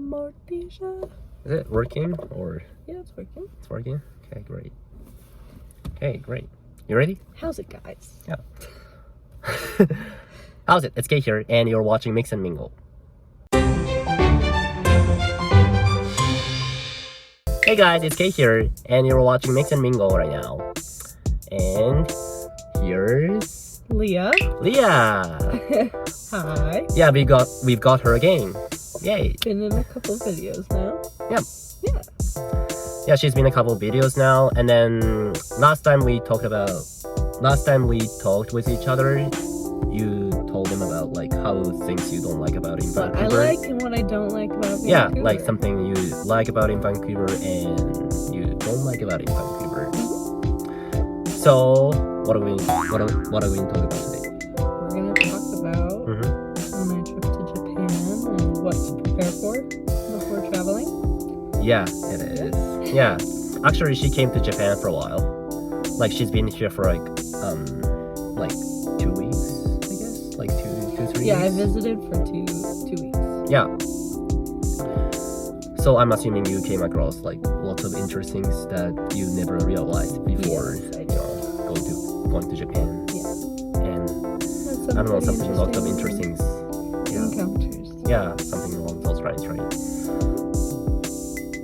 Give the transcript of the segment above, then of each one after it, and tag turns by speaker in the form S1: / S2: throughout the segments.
S1: Morticia.
S2: Is it working or?
S1: Yeah, it's working.
S2: It's working? Okay, great. Okay, great. You ready?
S1: How's it, guys?
S2: Yeah. How's it? It's Kay here, and you're watching Mix and Mingle. Hey guys, it's Kay here, and you're watching Mix and Mingle right now. And here's
S1: Leah. Hi.
S2: Yeah, we've got her again. Yay.
S1: Been in a couple videos now.
S2: Yeah.
S1: Yeah.
S2: Yeah, she's been in a couple of videos now, and then last time we talked with each other, you told them about like how things you don't like about in
S1: What
S2: Vancouver.
S1: I like and what I don't like about Vancouver.
S2: Yeah, like something you like about in Vancouver and you don't like about in Vancouver. So what are we going to talk about today?
S1: We're gonna talk about my trip to Japan and what to prepare for before traveling.
S2: Yeah, it is. Yeah, actually she came to Japan for a while. Like she's been here for like 2 weeks, I guess, like two, 3
S1: Yeah,
S2: weeks.
S1: I visited for two weeks.
S2: Yeah. So I'm assuming you came across like lots of interesting things that you never realized before.
S1: Yes, I did.
S2: Going to Japan.
S1: Yeah.
S2: And
S1: That's
S2: I don't know, something lots of interesting.
S1: encounters.
S2: Yeah, something along those lines, right?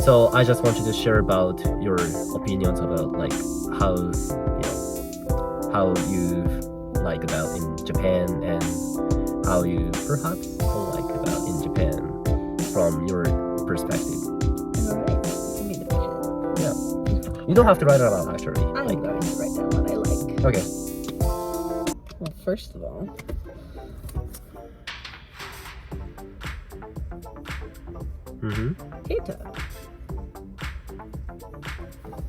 S2: So I just wanted to share about your opinions about like how you like about in Japan and how you perhaps don't like about in Japan from your perspective.
S1: Alright, give me the pen.
S2: Yeah. You don't have to write it out actually.
S1: I'm going to write down what I like.
S2: Okay.
S1: Well, first of all, Keita.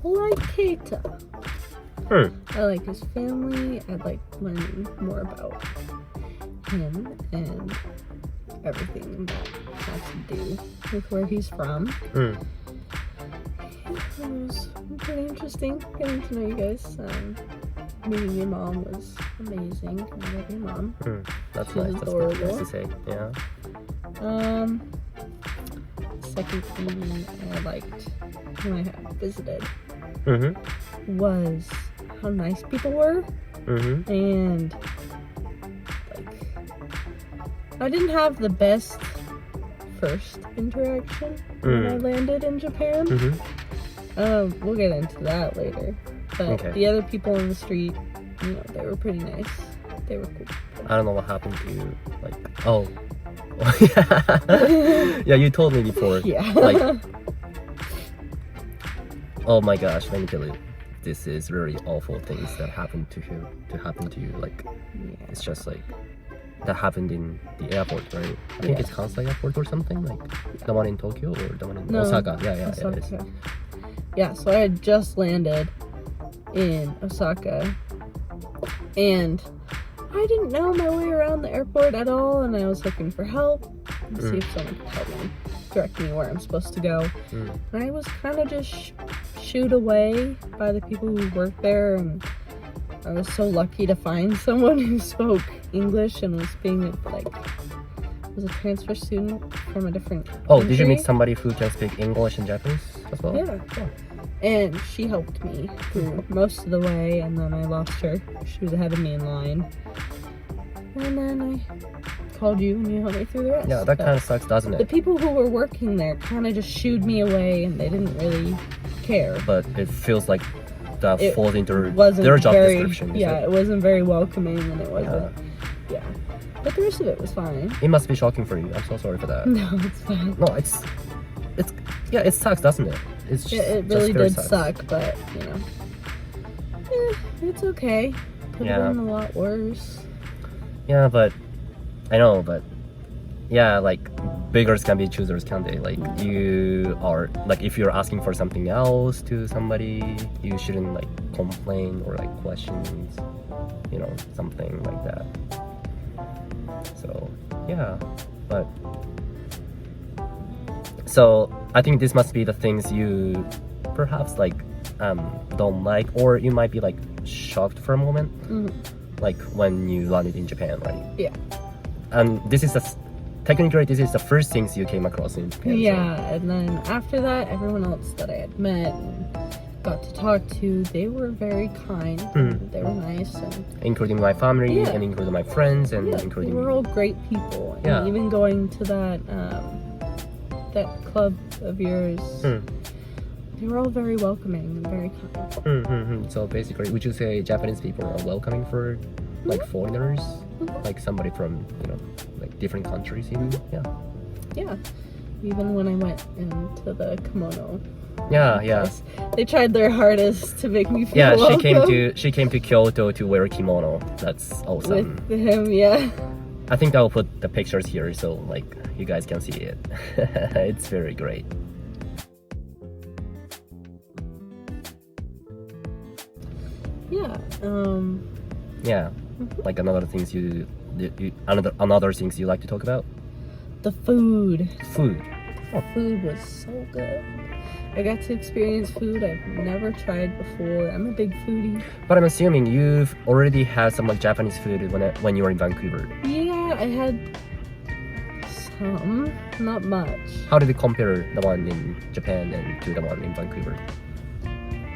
S1: I like Keita. I like his family. I'd like learning more about him and everything that has to do with where he's from. It was pretty interesting getting to know you guys. Meeting your mom was amazing. I love your mom.
S2: That's
S1: She's
S2: nice. That's
S1: adorable.
S2: nice to say. Yeah.
S1: Second thing I liked when I visited was how nice people were, and like I didn't have the best first interaction when I landed in Japan. We'll get into that later, but the other people in the street, they were pretty nice. They were cool.
S2: I don't know what happened to you. Like, yeah, you told me before.
S1: Yeah.
S2: Like, oh my gosh, let me tell you, this is really awful things that happened to you. Like, it's just like that happened in the airport, right? I think it's Kansai Airport or something, like the one in Tokyo or the one in Osaka. Yeah,
S1: Osaka.
S2: it is.
S1: Yeah, so I had just landed in Osaka, and I didn't know my way around the airport at all, and I was looking for help to see if someone could help me, direct me where I'm supposed to go. And I was kind of just shooed away by the people who worked there, and I was so lucky to find someone who spoke English and was was a transfer student from a different country.
S2: Did you meet somebody who can speak English and Japanese as well?
S1: Yeah. And she helped me through most of the way, and then I lost her. She was ahead of me in line. And then I called you, and you helped me through the rest.
S2: Yeah, that kind of sucks, doesn't
S1: The
S2: it?
S1: people who were working there kind of just shooed me away, and they didn't really care.
S2: But it feels like that falls into
S1: Wasn't
S2: their job
S1: very,
S2: description.
S1: Yeah, it wasn't very welcoming, and it wasn't. Yeah. But the rest of it was fine.
S2: It must be shocking for you. I'm so sorry for that.
S1: No, it's fine.
S2: No, it sucks, doesn't it?
S1: It really did suck, but it's okay. Could have been a lot worse.
S2: Yeah, but I know, but yeah, like beggars can be choosers, can't they? Like you are like if you're asking for something else to somebody, you shouldn't like complain or like question, something like that. So yeah, but so I think this must be the things you perhaps like don't like, or you might be like shocked for a moment, like when you landed in Japan, right?
S1: Yeah.
S2: And this is the technically this is the first things you came across in Japan.
S1: Yeah, and then after that, everyone else that I had met and got to talk to, they were very kind. And they were nice, and
S2: including my family
S1: Yeah.
S2: and including my friends and
S1: yeah,
S2: including
S1: they were all great people. And
S2: Yeah.
S1: even going to that club of yours, they were all very welcoming and very kind.
S2: So basically, would you say Japanese people are welcoming for like foreigners, like somebody from like different countries even?
S1: Yeah, even when I went into the kimono
S2: Yeah.
S1: place, they tried their hardest to make me feel
S2: Yeah,
S1: welcome.
S2: she came to Kyoto to wear kimono. That's awesome.
S1: With him, yeah.
S2: I think I'll put the pictures here so like you guys can see it. It's very great.
S1: Yeah.
S2: Yeah. Like another things another things you like to talk about?
S1: The food.
S2: Food.
S1: The food was so good. I got to experience food I've never tried before. I'm a big foodie.
S2: But I'm assuming you've already had some like Japanese food when you were in Vancouver.
S1: Yeah, I had some, not much.
S2: How did it compare the one in Japan and to the one in Vancouver?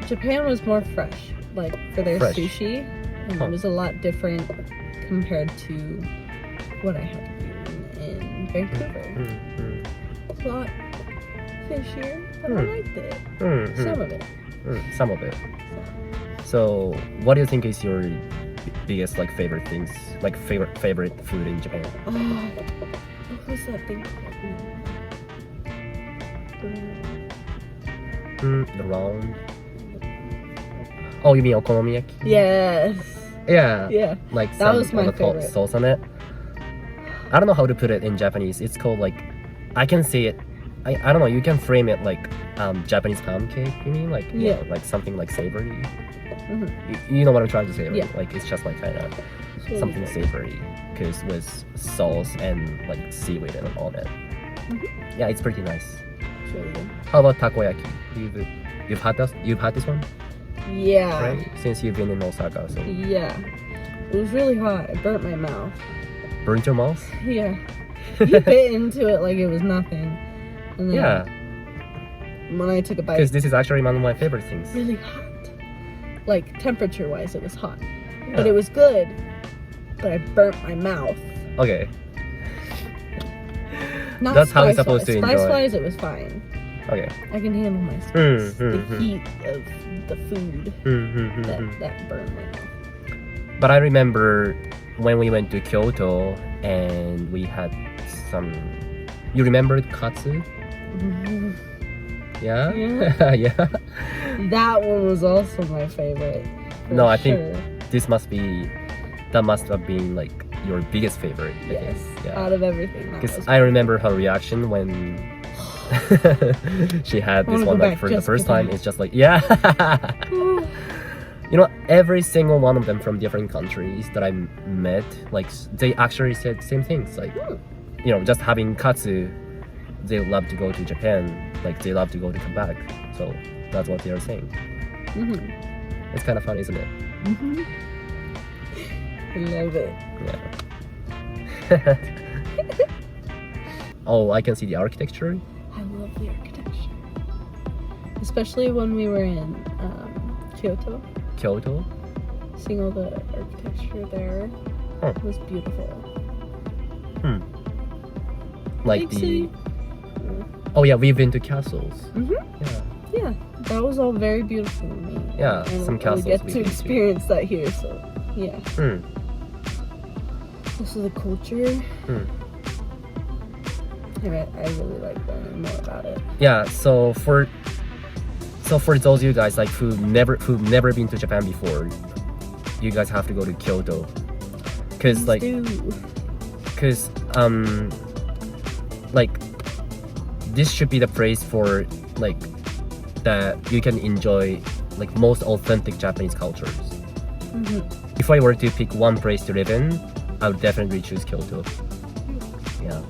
S1: Japan was more fresh, like for their
S2: Fresh.
S1: sushi, and it was a lot different compared to what I had eaten in Vancouver. A lot fishier, but I liked it. Some of it.
S2: Some of it. So, what do you think is your biggest like favorite things, like favorite food in Japan?
S1: Oh, what was that thing called?
S2: The round. Oh, you mean okonomiyaki?
S1: Yes.
S2: Yeah.
S1: Yeah.
S2: Like
S1: That
S2: some
S1: was my favorite.
S2: sauce on it. I don't know how to put it in Japanese. It's called like, I can say it. I don't know. You can frame it like Japanese pound cake. You mean like
S1: Yeah.
S2: like something like savory. You know what I'm trying to say, right?
S1: Yeah.
S2: Like it's just like kind of
S1: It's really
S2: something
S1: good.
S2: savory, because with sauce and like seaweed and on it. Yeah, it's pretty nice.
S1: It's really good.
S2: How about takoyaki? You've had this? You've had this one,
S1: Yeah.
S2: right? Since you've been in Osaka, so
S1: Yeah. It was really hot. It burnt my mouth.
S2: burnt your mouth.
S1: Yeah. You bit into it like it was nothing. And then
S2: Yeah,
S1: when I took a bite,
S2: because this is actually one of my favorite things.
S1: really hot. Like temperature wise, it was hot.
S2: Yeah.
S1: But it was good. But I burnt my mouth.
S2: Okay.
S1: Not
S2: That's how you're
S1: spice
S2: supposed
S1: wise.
S2: to
S1: Spice
S2: enjoy.
S1: wise, it was fine.
S2: Okay.
S1: I can handle my spice. The
S2: mhm.
S1: heat of the food that burned my mouth.
S2: But I remember when we went to Kyoto and we had some. You remember katsu? Yeah.
S1: Yeah.
S2: Yeah.
S1: That one was also my favorite. for
S2: No, I think
S1: sure.
S2: that must have been like your biggest favorite. I
S1: Yes.
S2: think. Yeah.
S1: Out of everything, that
S2: Because
S1: was
S2: I remember her reaction when she had
S1: I
S2: this
S1: wanna
S2: one
S1: go
S2: like
S1: back
S2: for the
S1: just
S2: first
S1: for
S2: time.
S1: that.
S2: It's just like yeah. You know, every single one of them from different countries that I met, like they actually said same things. Like, you know, just having katsu, they love to go to Japan. Like they love to go to come back. So that's what they are saying. It's kind of fun, isn't it?
S1: I love it.
S2: Yeah. Oh, I can see the architecture.
S1: I love the architecture. Especially when we were in Kyoto.
S2: Kyoto.
S1: Seeing all the architecture there was beautiful.
S2: Like
S1: Big
S2: the.
S1: city.
S2: Oh yeah, we've been to castles. Yeah.
S1: Yeah, that was all very beautiful to me.
S2: Yeah,
S1: And
S2: some
S1: we
S2: castles
S1: get
S2: we've
S1: to
S2: been to.
S1: experience that here, so yeah. Also the culture. I really like learning more about it.
S2: Yeah. So for those of you guys like who've never been to Japan before, you guys have to go to Kyoto. Cause like this should be the place for like that you can enjoy like most authentic Japanese cultures. If I were to pick one place to live in, I would definitely choose Kyoto. Yeah.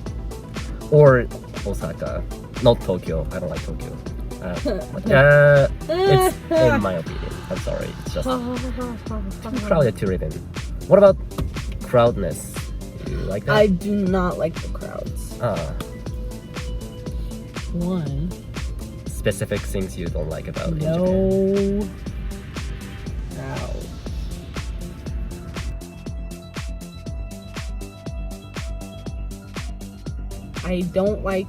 S2: Or Osaka, not Tokyo. I don't like Tokyo. It's in my opinion. I'm sorry. It's just too crowded to live in. What about crowdness? Do you like that?
S1: I do not like the crowds. One.
S2: Specific things you don't like about in Japan.
S1: No. Ow. I don't like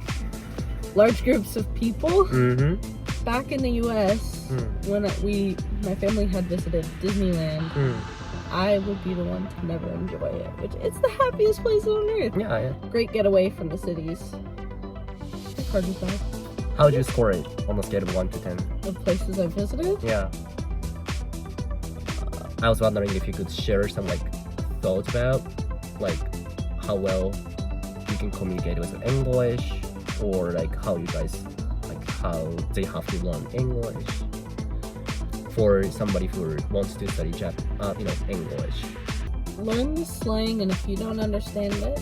S1: large groups of people. Back in the U.S., when my family had visited Disneyland, I would be the one to never enjoy it. Which it's the happiest place on earth.
S2: Yeah.
S1: Great getaway from the cities. Hard to say.
S2: How would you score it on a scale of 1 to 10?
S1: The places I visited?
S2: Yeah. I was wondering if you could share some like thoughts about like how well you can communicate with English, or like how you guys like how they have to learn English for somebody who wants to study English.
S1: Learn the slang, and if you don't understand it,